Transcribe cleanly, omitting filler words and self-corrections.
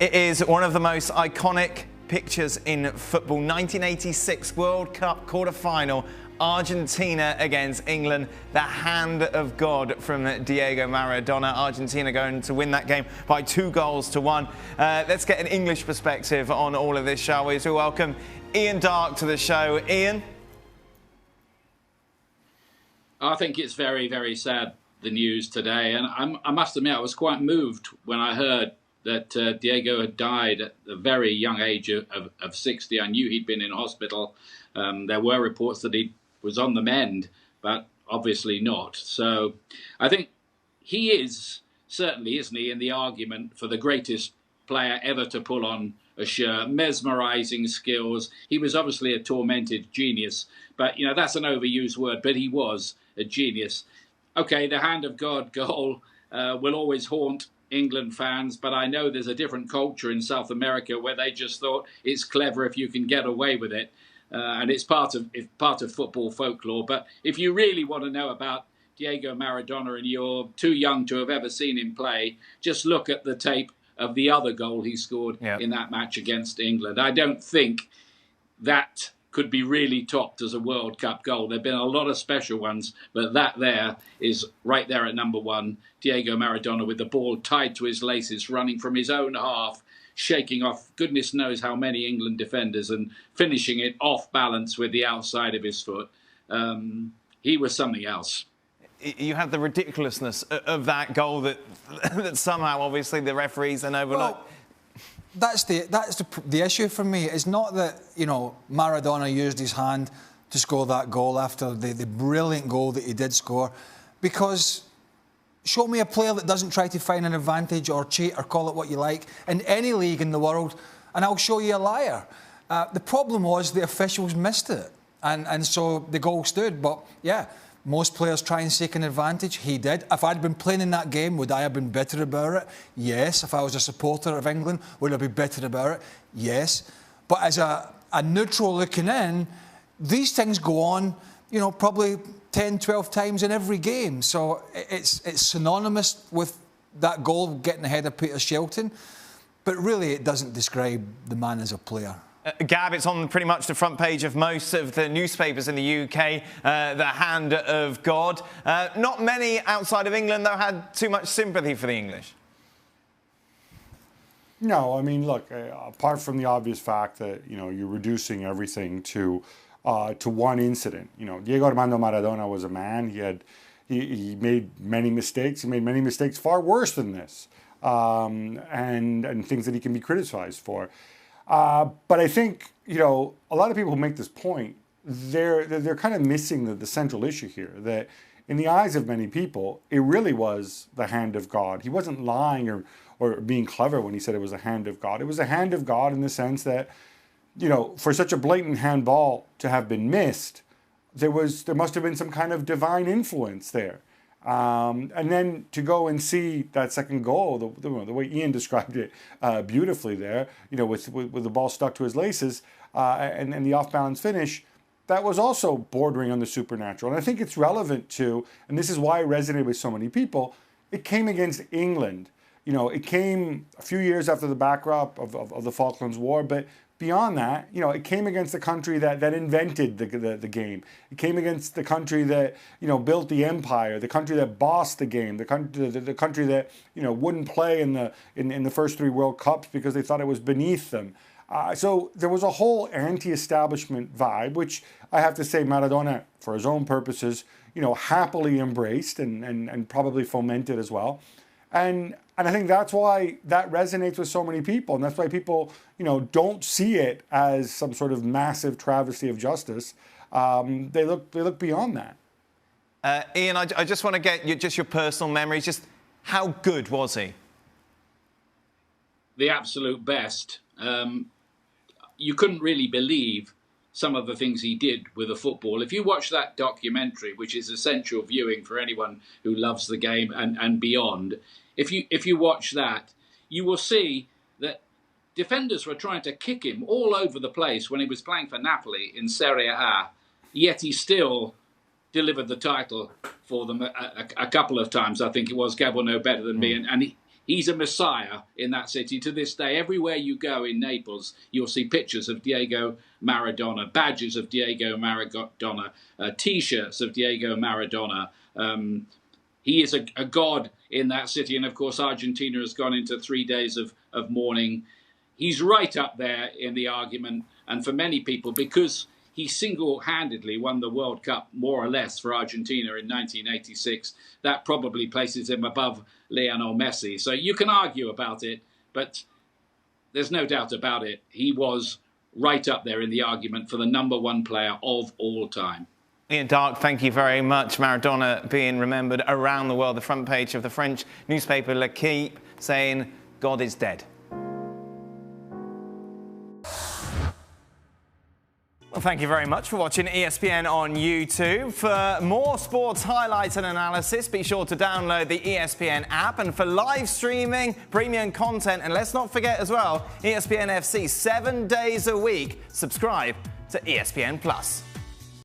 It is one of the most iconic pictures in football. 1986 World Cup quarter-final, Argentina against England. The hand of God from Diego Maradona. Argentina going to win that game by 2-1. Let's get an English perspective on all of this, shall we? So welcome Ian Darke to the show. Ian? I think it's very, very sad, the news today. And I must admit, I was quite moved when I heard that Diego had died at the very young age of 60. I knew he'd been in hospital. There were reports that he was on the mend, but obviously not. So I think he is, certainly, isn't he, in the argument for the greatest player ever to pull on a shirt. Mesmerising skills. He was obviously a tormented genius, but, you know, that's an overused word, but he was a genius. OK, the hand of God goal will always haunt England fans, but I know there's a different culture in South America where they just thought it's clever if you can get away with it, and it's part of football folklore. But if you really want to know about Diego Maradona and you're too young to have ever seen him play, just look at the tape of the other goal he scored in that match against England. I don't think that could be really topped as a World Cup goal. There have been a lot of special ones, but that there is right there at number one. Diego Maradona with the ball tied to his laces, running from his own half, shaking off goodness knows how many England defenders and finishing it off balance with the outside of his foot. He was something else. You have the ridiculousness of that goal that somehow, obviously, the referees then overlook. Well, that's the issue for me. It's not that, you know, Maradona used his hand to score that goal after the brilliant goal that he did score, because show me a player that doesn't try to find an advantage or cheat or call it what you like in any league in the world, and I'll show you a liar. The problem was the officials missed it, and so the goal stood. But yeah, most players try and seek an advantage. He did. If I'd been playing in that game, would I have been bitter about it? Yes. If I was a supporter of England, would I be bitter about it? Yes. But as a neutral looking in, these things go on, you know, probably 10, 12 times in every game. So it's synonymous with that goal getting ahead of Peter Shilton. But really, it doesn't describe the man as a player. Gab, it's on pretty much the front page of most of the newspapers in the UK, the hand of God. Not many outside of England, though, had too much sympathy for the English. No, I mean, look, apart from the obvious fact that, you know, you're reducing everything to one incident. You know, Diego Armando Maradona was a man. He made many mistakes. He made many mistakes far worse than this, and things that he can be criticized for. But I think, you know, a lot of people who make this point, they're kind of missing the central issue here, that in the eyes of many people, it really was the hand of God. He wasn't lying or being clever when he said it was the hand of God. It was the hand of God in the sense that, you know, for such a blatant handball to have been missed, there must have been some kind of divine influence there. And then to go and see that second goal, the way Ian described it beautifully there, you know, with the ball stuck to his laces and the off-balance finish, that was also bordering on the supernatural. And I think it's relevant to, and this is why it resonated with so many people, it came against England. You know, it came a few years after the backdrop of the Falklands War, but beyond that, you know, it came against the country that invented the game. It came against the country that, you know, built the empire, the country that bossed the game, the country that, you know, wouldn't play in the first 3 World Cups because they thought it was beneath them. So there was a whole anti-establishment vibe, which I have to say Maradona, for his own purposes, you know, happily embraced and probably fomented as well. And I think that's why that resonates with so many people. And that's why people, you know, don't see it as some sort of massive travesty of justice. They look beyond that. Ian, I just want to get your personal memories. Just how good was he? The absolute best. You couldn't really believe some of the things he did with the football. If you watch that documentary, which is essential viewing for anyone who loves the game and beyond, if you watch that, you will see that defenders were trying to kick him all over the place when he was playing for Napoli in Serie A, yet he still delivered the title for them a couple of times. I think it was. Gab will know better than me. And He's a messiah in that city to this day. Everywhere you go in Naples, you'll see pictures of Diego Maradona, badges of Diego Maradona, T-shirts of Diego Maradona. He is a god in that city. And of course, Argentina has gone into 3 days of mourning. He's right up there in the argument. And for many people, because he single-handedly won the World Cup, more or less, for Argentina in 1986, that probably places him above Lionel Messi. So you can argue about it, but there's no doubt about it. He was right up there in the argument for the #1 player of all time. Ian Darke, thank you very much. Maradona being remembered around the world. The front page of the French newspaper L'Equipe saying, God is dead. Well, thank you very much for watching ESPN on YouTube. For more sports highlights and analysis, be sure to download the ESPN app. And for live streaming, premium content, and let's not forget as well, ESPN FC 7 days a week. Subscribe to ESPN+.